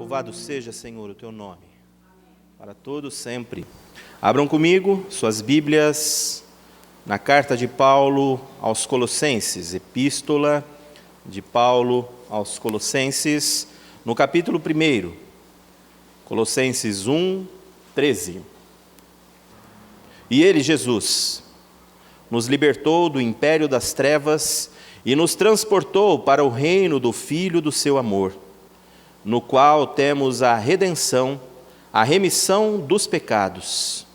Louvado seja, Senhor, o teu nome, para todos sempre. Abram comigo suas Bíblias na carta de Paulo aos Colossenses, epístola de Paulo aos Colossenses, no capítulo 1, Colossenses 1, 13. E ele, Jesus, nos libertou do império das trevas e nos transportou para o reino do Filho do seu amor, no qual temos a redenção, a remissão dos pecados.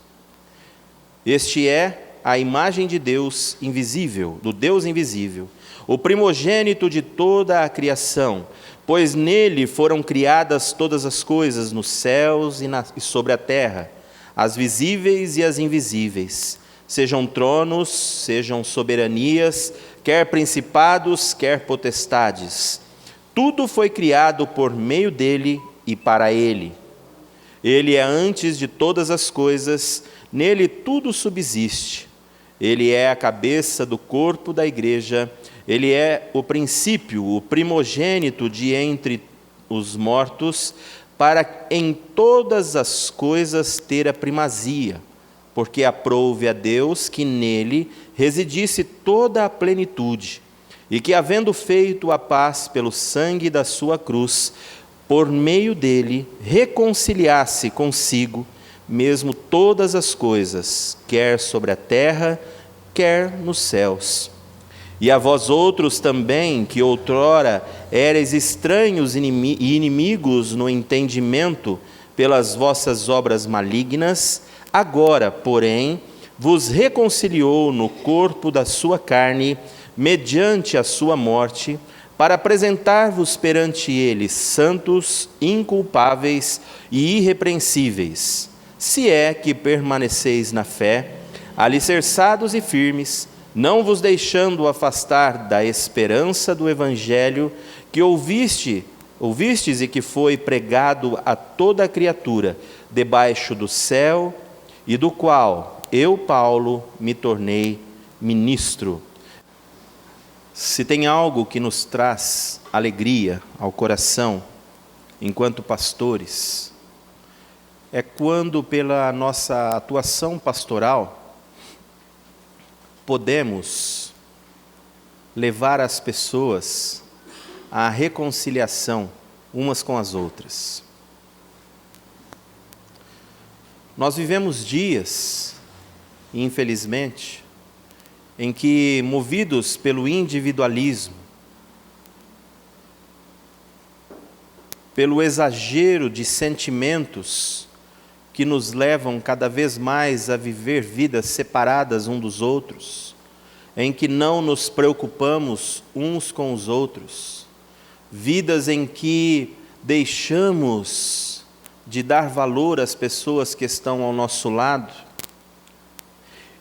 Este é a imagem de Deus invisível, do Deus invisível, o primogênito de toda a criação, pois nele foram criadas todas as coisas nos céus e sobre a terra, as visíveis e as invisíveis, sejam tronos, sejam soberanias, quer principados, quer potestades. Tudo foi criado por meio dele e para ele. Ele é antes de todas as coisas, nele tudo subsiste. Ele é a cabeça do corpo da igreja, ele é o princípio, o primogênito de entre os mortos, para em todas as coisas ter a primazia, porque aprouve a Deus que nele residisse toda a plenitude, e que, havendo feito a paz pelo sangue da sua cruz, por meio dele reconciliasse consigo mesmo todas as coisas, quer sobre a terra, quer nos céus. E a vós outros também, que outrora erais estranhos e inimigos no entendimento pelas vossas obras malignas, agora, porém, vos reconciliou no corpo da sua carne, mediante a sua morte, para apresentar-vos perante ele santos, inculpáveis e irrepreensíveis, se é que permaneceis na fé, alicerçados e firmes, não vos deixando afastar da esperança do evangelho que ouvistes e que foi pregado a toda a criatura debaixo do céu, e do qual eu, Paulo, me tornei ministro. Se tem algo que nos traz alegria ao coração, enquanto pastores, é quando, pela nossa atuação pastoral, podemos levar as pessoas à reconciliação umas com as outras. Nós vivemos dias, infelizmente, em que, movidos pelo individualismo, pelo exagero de sentimentos que nos levam cada vez mais a viver vidas separadas uns dos outros, em que não nos preocupamos uns com os outros, vidas em que deixamos de dar valor às pessoas que estão ao nosso lado,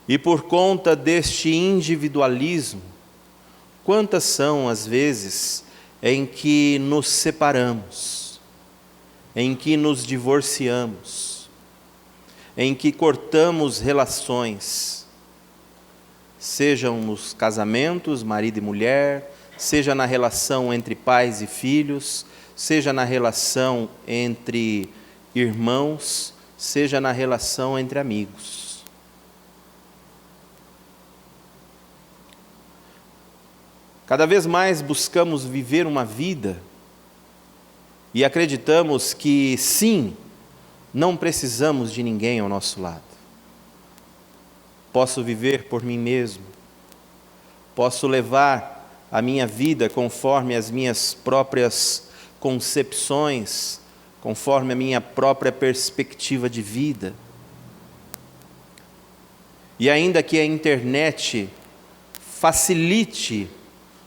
e por conta deste individualismo, quantas são as vezes em que nos separamos, em que nos divorciamos, em que cortamos relações, sejam nos casamentos, marido e mulher, seja na relação entre pais e filhos, seja na relação entre irmãos, seja na relação entre amigos. Cada vez mais buscamos viver uma vida e acreditamos que, sim, não precisamos de ninguém ao nosso lado. Posso viver por mim mesmo, posso levar a minha vida conforme as minhas próprias concepções, conforme a minha própria perspectiva de vida. E ainda que a internet facilite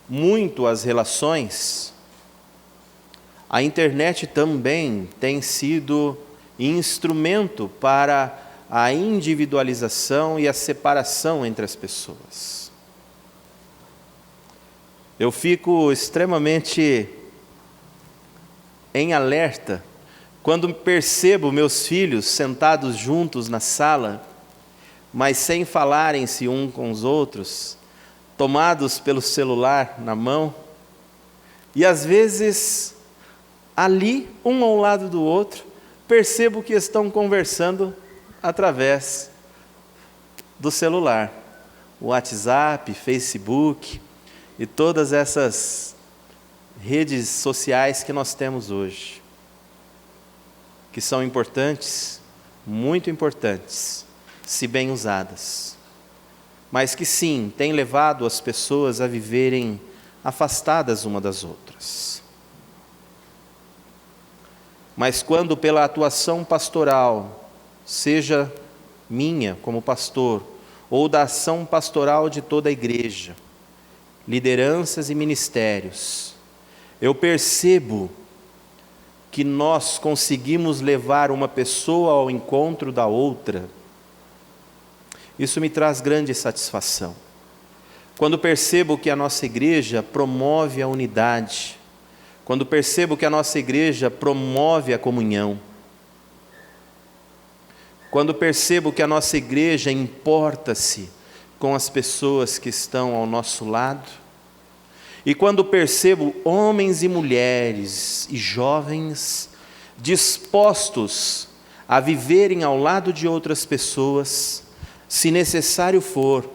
muito as relações, a internet também tem sido instrumento para a individualização e a separação entre as pessoas. Eu fico extremamente em alerta quando percebo meus filhos sentados juntos na sala, mas sem falarem-se uns com os outros, tomados pelo celular na mão, e às vezes ali, um ao lado do outro, percebo que estão conversando através do celular, WhatsApp, Facebook e todas essas redes sociais que nós temos hoje, que são importantes, muito importantes, se bem usadas, mas que sim, têm levado as pessoas a viverem afastadas uma das outras. Mas quando pela atuação pastoral, seja minha como pastor, ou da ação pastoral de toda a igreja, lideranças e ministérios, eu percebo que nós conseguimos levar uma pessoa ao encontro da outra, isso me traz grande satisfação. Quando percebo que a nossa igreja promove a unidade, quando percebo que a nossa igreja promove a comunhão, quando percebo que a nossa igreja importa-se com as pessoas que estão ao nosso lado, e quando percebo homens e mulheres e jovens dispostos a viverem ao lado de outras pessoas, se necessário for,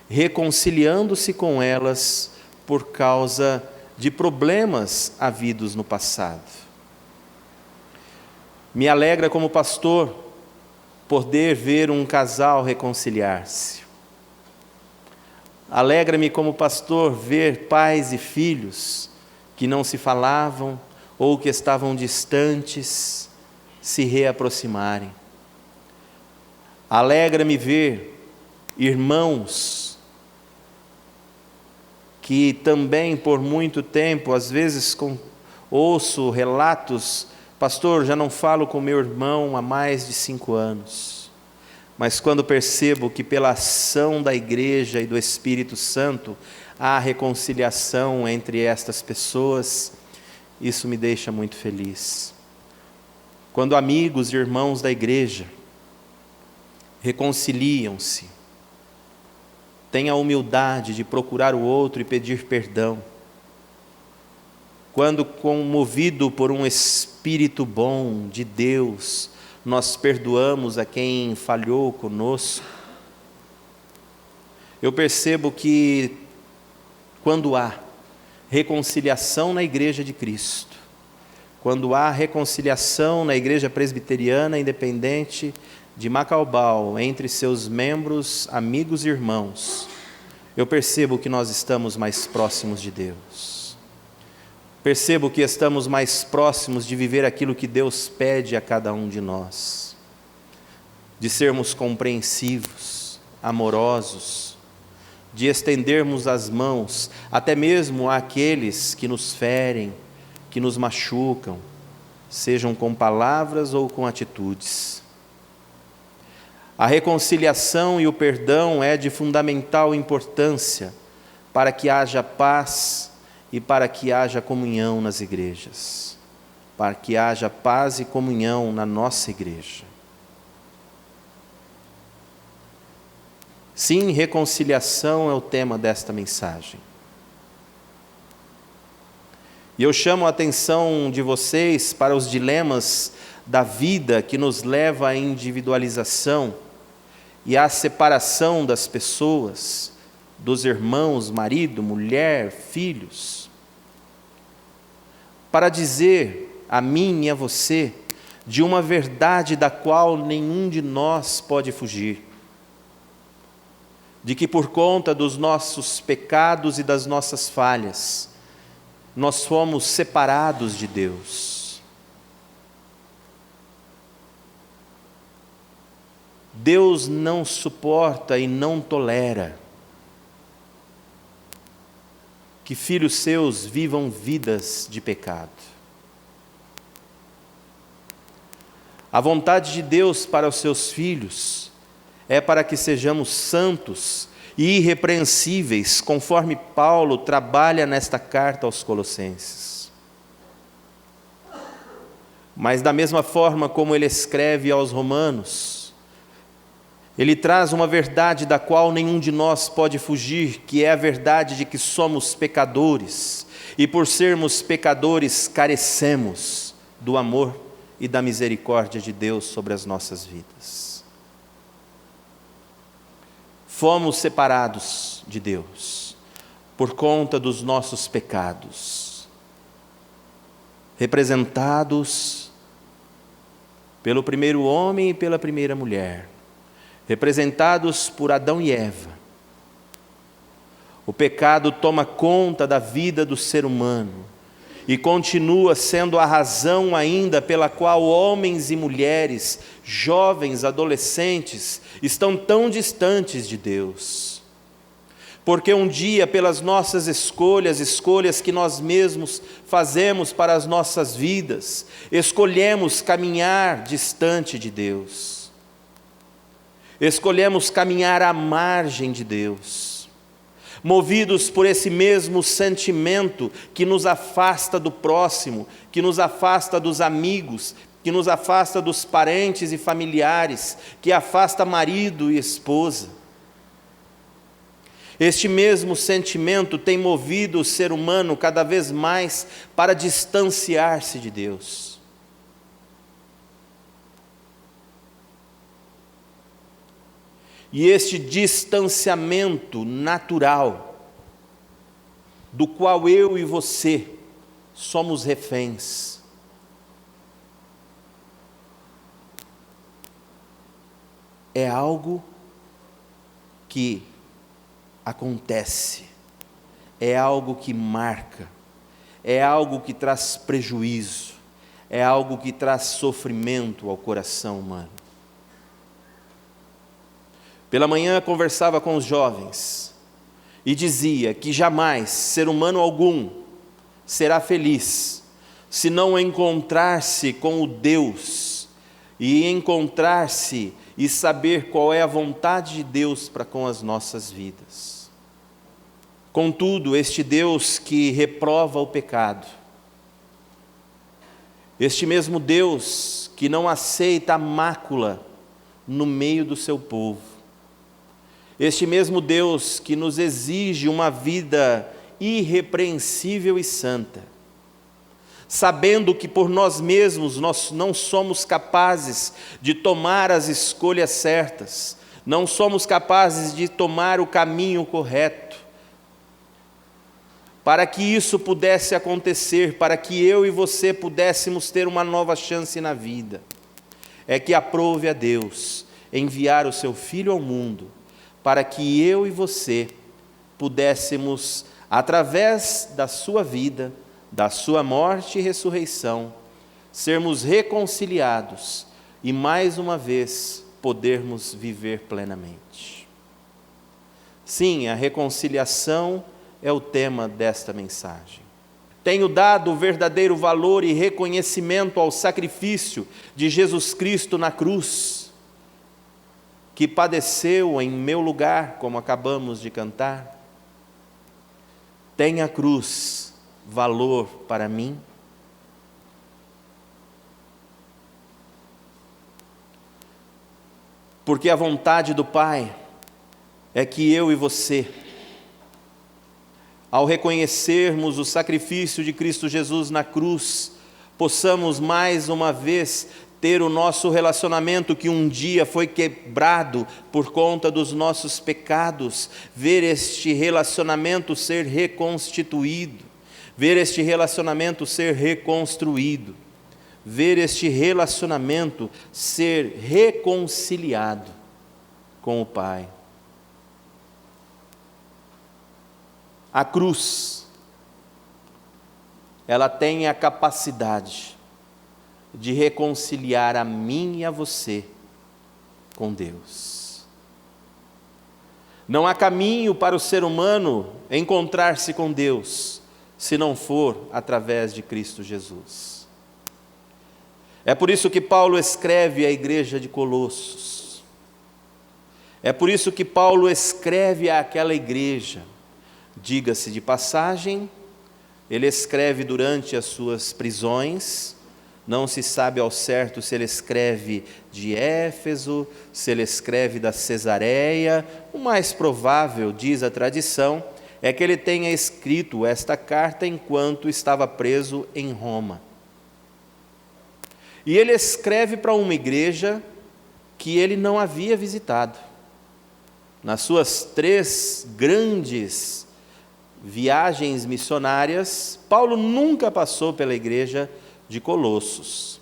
reconciliando-se com elas por causa de problemas havidos no passado. Me alegra como pastor poder ver um casal reconciliar-se. Alegra-me como pastor ver pais e filhos que não se falavam ou que estavam distantes se reaproximarem. Alegra-me ver irmãos que também por muito tempo, às vezes ouço relatos, pastor, já não falo com meu irmão há mais de 5 anos. Mas quando percebo que pela ação da igreja e do Espírito Santo há reconciliação entre estas pessoas, isso me deixa muito feliz. Quando amigos e irmãos da igreja reconciliam-se, têm a humildade de procurar o outro e pedir perdão, quando comovido por um Espírito bom de Deus, nós perdoamos a quem falhou conosco, eu percebo que quando há reconciliação na igreja de Cristo, quando há reconciliação na igreja presbiteriana independente de Macaubal, entre seus membros, amigos e irmãos, eu percebo que nós estamos mais próximos de Deus. Percebo que estamos mais próximos de viver aquilo que Deus pede a cada um de nós, de sermos compreensivos, amorosos, de estendermos as mãos, até mesmo àqueles que nos ferem, que nos machucam, sejam com palavras ou com atitudes. A reconciliação e o perdão é de fundamental importância para que haja paz e para que haja comunhão nas igrejas, para que haja paz e comunhão na nossa igreja. Sim, reconciliação é o tema desta mensagem. E eu chamo a atenção de vocês para os dilemas da vida que nos leva à individualização e à separação das pessoas, dos irmãos, marido, mulher, filhos, para dizer a mim e a você de uma verdade da qual nenhum de nós pode fugir, de que por conta dos nossos pecados e das nossas falhas, nós fomos separados de Deus. Deus não suporta e não tolera que filhos seus vivam vidas de pecado. A vontade de Deus para os seus filhos é para que sejamos santos e irrepreensíveis, conforme Paulo trabalha nesta carta aos Colossenses. Mas da mesma forma como ele escreve aos Romanos, ele traz uma verdade da qual nenhum de nós pode fugir, que é a verdade de que somos pecadores, e por sermos pecadores, carecemos do amor e da misericórdia de Deus sobre as nossas vidas. Fomos separados de Deus por conta dos nossos pecados, representados pelo primeiro homem e pela primeira mulher, representados por Adão e Eva. O pecado toma conta da vida do ser humano e continua sendo a razão ainda pela qual homens e mulheres, jovens, adolescentes, estão tão distantes de Deus. Porque um dia, pelas nossas escolhas que nós mesmos fazemos para as nossas vidas, escolhemos caminhar distante de Deus. Escolhemos caminhar à margem de Deus, movidos por esse mesmo sentimento que nos afasta do próximo, que nos afasta dos amigos, que nos afasta dos parentes e familiares, que afasta marido e esposa. Este mesmo sentimento tem movido o ser humano cada vez mais para distanciar-se de Deus. E este distanciamento natural, do qual eu e você somos reféns, é algo que acontece, é algo que marca, é algo que traz prejuízo, é algo que traz sofrimento ao coração humano. Pela manhã conversava com os jovens e dizia que jamais ser humano algum será feliz se não encontrar-se com o Deus e encontrar-se e saber qual é a vontade de Deus para com as nossas vidas. Contudo, este Deus que reprova o pecado, este mesmo Deus que não aceita a mácula no meio do seu povo, este mesmo Deus que nos exige uma vida irrepreensível e santa, sabendo que por nós mesmos nós não somos capazes de tomar as escolhas certas, não somos capazes de tomar o caminho correto. Para que isso pudesse acontecer, para que eu e você pudéssemos ter uma nova chance na vida, é que aprove a Deus enviar o seu Filho ao mundo, para que eu e você pudéssemos, através da sua vida, da sua morte e ressurreição, sermos reconciliados e mais uma vez podermos viver plenamente. Sim, a reconciliação é o tema desta mensagem. Tenho dado verdadeiro valor e reconhecimento ao sacrifício de Jesus Cristo na cruz, que padeceu em meu lugar, como acabamos de cantar? Tem a cruz valor para mim? Porque a vontade do Pai é que eu e você, ao reconhecermos o sacrifício de Cristo Jesus na cruz, possamos mais uma vez ter o nosso relacionamento que um dia foi quebrado por conta dos nossos pecados, ver este relacionamento ser reconstituído, ver este relacionamento ser reconstruído, ver este relacionamento ser reconciliado com o Pai. A cruz, ela tem a capacidade de reconciliar a mim e a você com Deus. Não há caminho para o ser humano encontrar-se com Deus, se não for através de Cristo Jesus. É por isso que Paulo escreve à igreja de Colossos. É por isso que Paulo escreve àquela igreja. Diga-se de passagem, ele escreve durante as suas prisões, Não se sabe ao certo se ele escreve de Éfeso, se ele escreve da Cesareia. O mais provável, diz a tradição, é que ele tenha escrito esta carta enquanto estava preso em Roma. E ele escreve para uma igreja que ele não havia visitado. Nas suas 3 grandes viagens missionárias, Paulo nunca passou pela igreja de Colossos.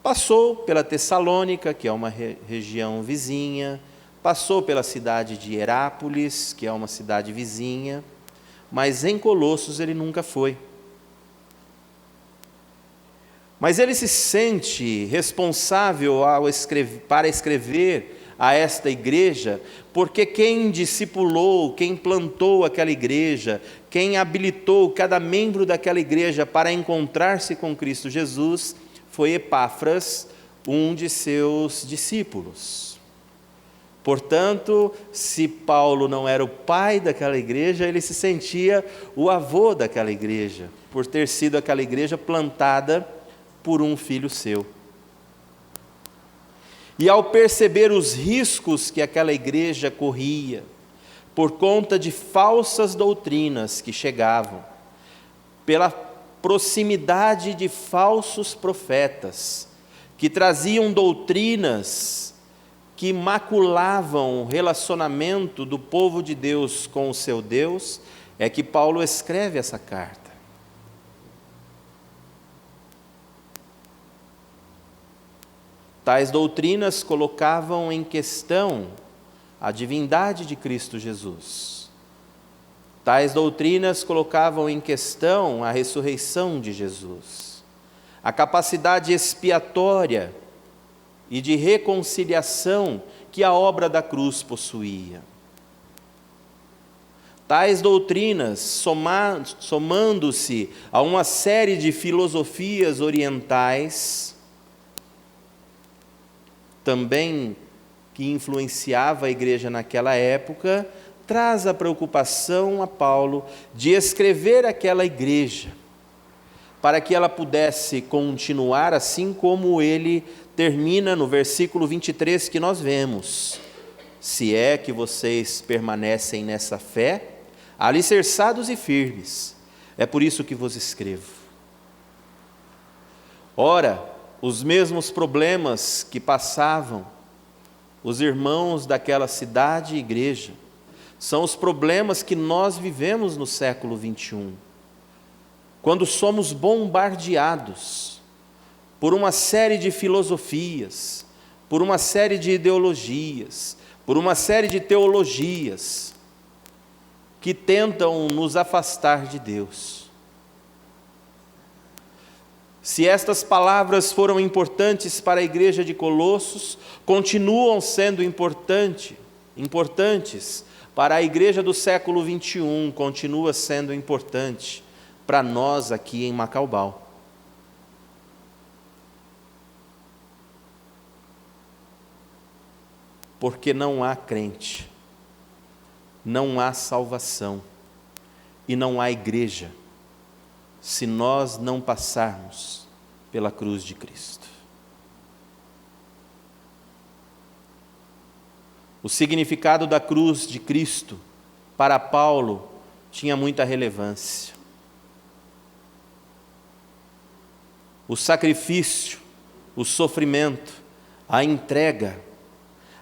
Passou pela Tessalônica, que é uma região vizinha, passou pela cidade de Herápolis, que é uma cidade vizinha, mas em Colossos ele nunca foi. Mas ele se sente responsável para escrever a esta igreja, porque quem discipulou, quem plantou aquela igreja, quem habilitou cada membro daquela igreja para encontrar-se com Cristo Jesus, foi Epáfras, um de seus discípulos. Portanto, se Paulo não era o pai daquela igreja, ele se sentia o avô daquela igreja, por ter sido aquela igreja plantada por um filho seu. E ao perceber os riscos que aquela igreja corria, por conta de falsas doutrinas que chegavam, pela proximidade de falsos profetas, que traziam doutrinas que maculavam o relacionamento do povo de Deus com o seu Deus, é que Paulo escreve essa carta. Tais doutrinas colocavam em questão a divindade de Cristo Jesus. Tais doutrinas colocavam em questão a ressurreição de Jesus, a capacidade expiatória e de reconciliação que a obra da cruz possuía. Tais doutrinas, somando-se a uma série de filosofias orientais, também que influenciava a igreja naquela época, traz a preocupação a Paulo de escrever aquela igreja, para que ela pudesse continuar assim como ele termina no versículo 23 que nós vemos: se é que vocês permanecem nessa fé, alicerçados e firmes, é por isso que vos escrevo. Ora, os mesmos problemas que passavam os irmãos daquela cidade e igreja são os problemas que nós vivemos no século 21, quando somos bombardeados por uma série de filosofias, por uma série de ideologias, por uma série de teologias que tentam nos afastar de Deus. Se estas palavras foram importantes para a igreja de Colossos, continuam sendo importantes para a igreja do século 21, continua sendo importante para nós aqui em Macaubal. Porque não há crente, não há salvação e não há igreja se nós não passarmos pela cruz de Cristo. O significado da cruz de Cristo para Paulo tinha muita relevância. O sacrifício, o sofrimento, a entrega,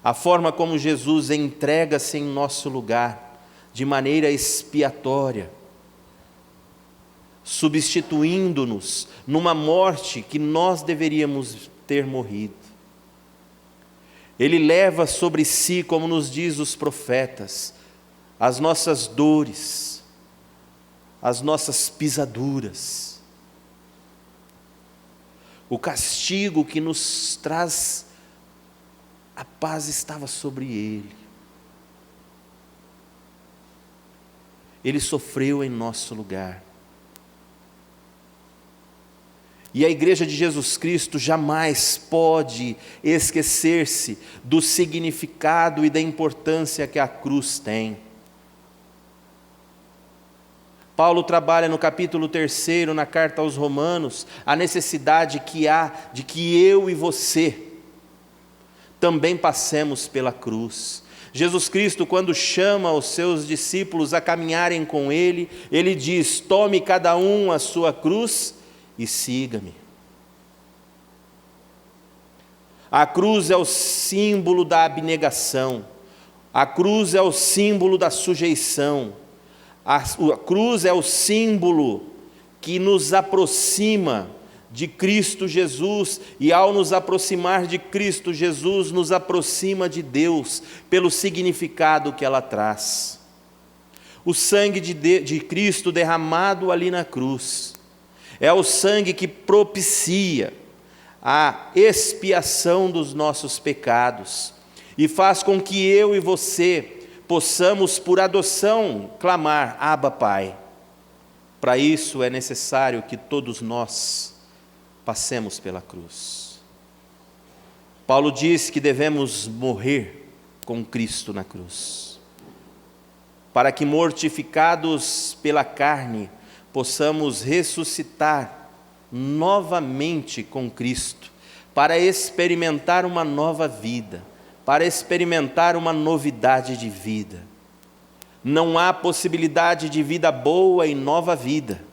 a forma como Jesus entrega-se em nosso lugar, de maneira expiatória, substituindo-nos numa morte que nós deveríamos ter morrido. Ele leva sobre si, como nos diz os profetas, as nossas dores, as nossas pisaduras, o castigo que nos traz a paz estava sobre ele. Ele sofreu em nosso lugar. E a igreja de Jesus Cristo jamais pode esquecer-se do significado e da importância que a cruz tem. Paulo trabalha no capítulo 3, na carta aos Romanos, a necessidade que há de que eu e você também passemos pela cruz. Jesus Cristo, quando chama os seus discípulos a caminharem com Ele, Ele diz: tome cada um a sua cruz e siga-me. A cruz é o símbolo da abnegação, a cruz é o símbolo da sujeição, a cruz é o símbolo que nos aproxima de Cristo Jesus, e ao nos aproximar de Cristo Jesus, nos aproxima de Deus, pelo significado que ela traz. O sangue de Cristo derramado ali na cruz, é o sangue que propicia a expiação dos nossos pecados, e faz com que eu e você possamos, por adoção, clamar: Abba, Pai. Para isso é necessário que todos nós passemos pela cruz. Paulo diz que devemos morrer com Cristo na cruz, para que, mortificados pela carne, possamos ressuscitar novamente com Cristo, para experimentar uma nova vida, para experimentar uma novidade de vida. Não há possibilidade de vida boa e nova vida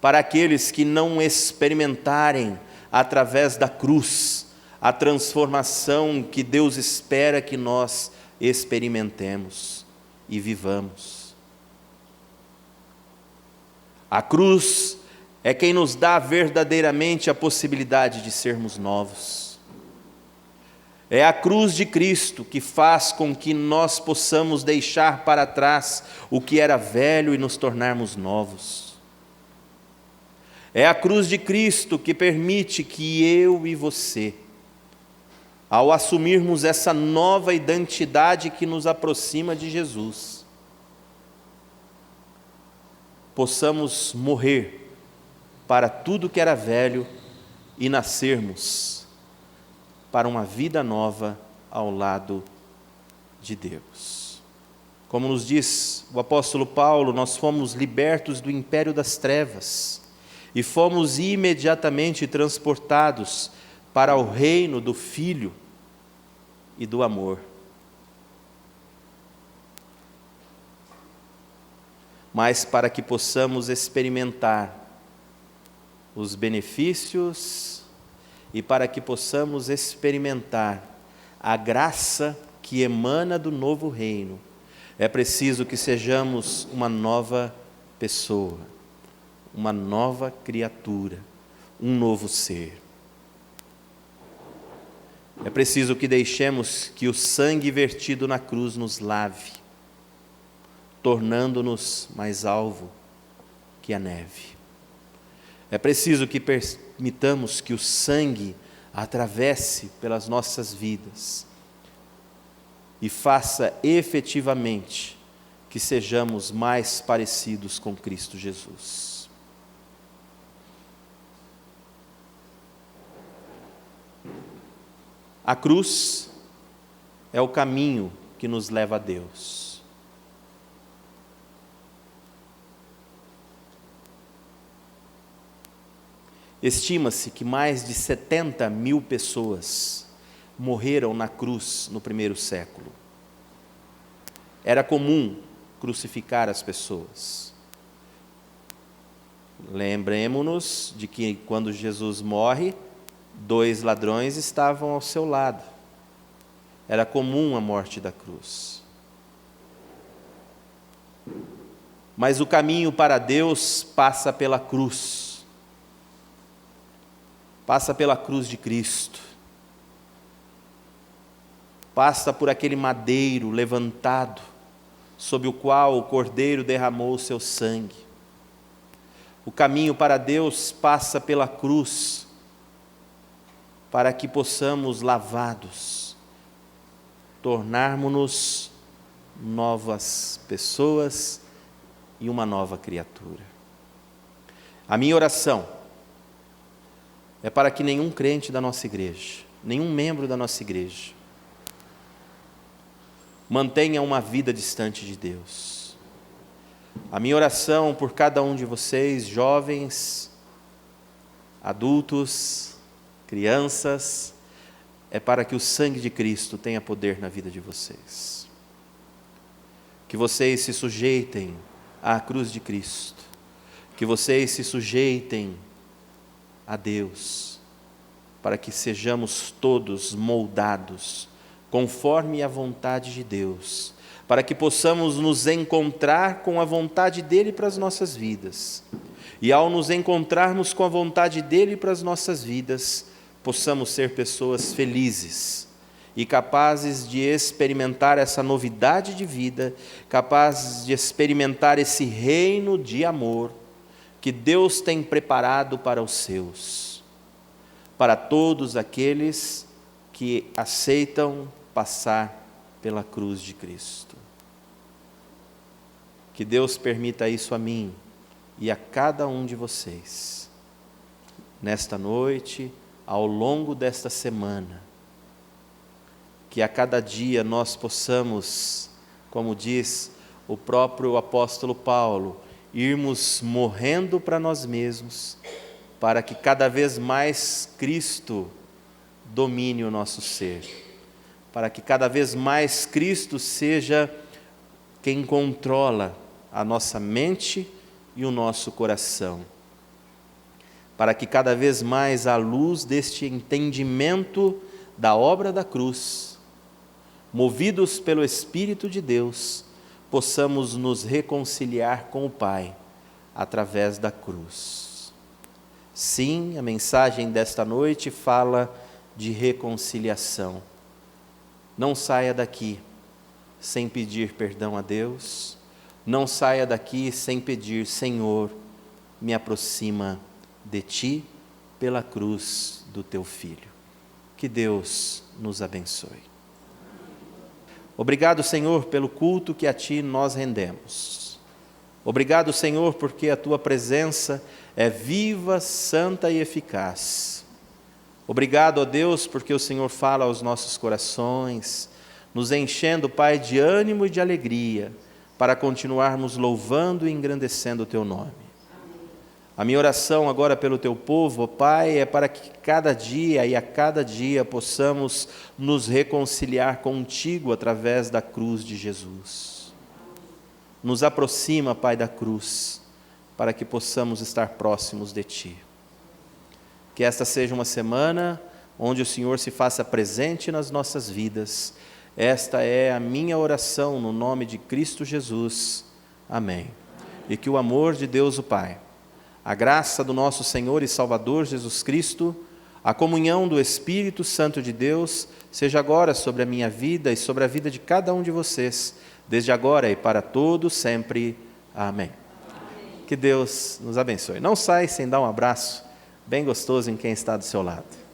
para aqueles que não experimentarem, através da cruz, a transformação que Deus espera que nós experimentemos e vivamos. A cruz é quem nos dá verdadeiramente a possibilidade de sermos novos. É a cruz de Cristo que faz com que nós possamos deixar para trás o que era velho e nos tornarmos novos. É a cruz de Cristo que permite que eu e você, ao assumirmos essa nova identidade que nos aproxima de Jesus, possamos morrer para tudo que era velho e nascermos para uma vida nova ao lado de Deus. Como nos diz o apóstolo Paulo, nós fomos libertos do império das trevas e fomos imediatamente transportados para o reino do Filho e do amor. Mas para que possamos experimentar os benefícios e para que possamos experimentar a graça que emana do novo reino, é preciso que sejamos uma nova pessoa, uma nova criatura, um novo ser. É preciso que deixemos que o sangue vertido na cruz nos lave, tornando-nos mais alvo que a neve. É preciso que permitamos que o sangue atravesse pelas nossas vidas e faça efetivamente que sejamos mais parecidos com Cristo Jesus. A cruz é o caminho que nos leva a Deus. Estima-se que mais de 70 mil pessoas morreram na cruz no primeiro século. Era comum crucificar as pessoas. Lembremos-nos de que quando Jesus morre, 2 ladrões estavam ao seu lado. Era comum a morte da cruz. Mas o caminho para Deus passa pela cruz. Passa pela cruz de Cristo. Passa por aquele madeiro levantado, sob o qual o Cordeiro derramou o seu sangue. O caminho para Deus passa pela cruz, para que possamos, lavados, tornarmos-nos novas pessoas e uma nova criatura. A minha oração é para que nenhum crente da nossa igreja, nenhum membro da nossa igreja, mantenha uma vida distante de Deus. A minha oração por cada um de vocês, jovens, adultos, crianças, é para que o sangue de Cristo tenha poder na vida de vocês. Que vocês se sujeitem à cruz de Cristo. Que vocês se sujeitem a Deus, para que sejamos todos moldados conforme a vontade de Deus, para que possamos nos encontrar com a vontade dEle para as nossas vidas. E ao nos encontrarmos com a vontade dEle para as nossas vidas, possamos ser pessoas felizes e capazes de experimentar essa novidade de vida, capazes de experimentar esse reino de amor que Deus tem preparado para os seus, para todos aqueles que aceitam passar pela cruz de Cristo. Que Deus permita isso a mim e a cada um de vocês, nesta noite, ao longo desta semana, que a cada dia nós possamos, como diz o próprio apóstolo Paulo, irmos morrendo para nós mesmos, para que cada vez mais Cristo domine o nosso ser, para que cada vez mais Cristo seja quem controla a nossa mente e o nosso coração, para que cada vez mais, à luz deste entendimento da obra da cruz, movidos pelo Espírito de Deus, possamos nos reconciliar com o Pai através da cruz. Sim, a mensagem desta noite fala de reconciliação. Não saia daqui sem pedir perdão a Deus, não saia daqui sem pedir: Senhor, me aproxima de Ti pela cruz do Teu Filho. Que Deus nos abençoe. Obrigado, Senhor, pelo culto que a Ti nós rendemos. Obrigado, Senhor, porque a Tua presença é viva, santa e eficaz. Obrigado, ó Deus, porque o Senhor fala aos nossos corações, nos enchendo, Pai, de ânimo e de alegria, para continuarmos louvando e engrandecendo o Teu nome. A minha oração agora pelo Teu povo, ó Pai, é para que cada dia e a cada dia possamos nos reconciliar contigo através da cruz de Jesus. Nos aproxima, Pai, da cruz, para que possamos estar próximos de Ti. Que esta seja uma semana onde o Senhor se faça presente nas nossas vidas. Esta é a minha oração no nome de Cristo Jesus. Amém. E que o amor de Deus o Pai, a graça do nosso Senhor e Salvador Jesus Cristo, a comunhão do Espírito Santo de Deus, seja agora sobre a minha vida e sobre a vida de cada um de vocês, desde agora e para todos sempre. Amém. Que Deus nos abençoe. Não sai sem dar um abraço bem gostoso em quem está do seu lado.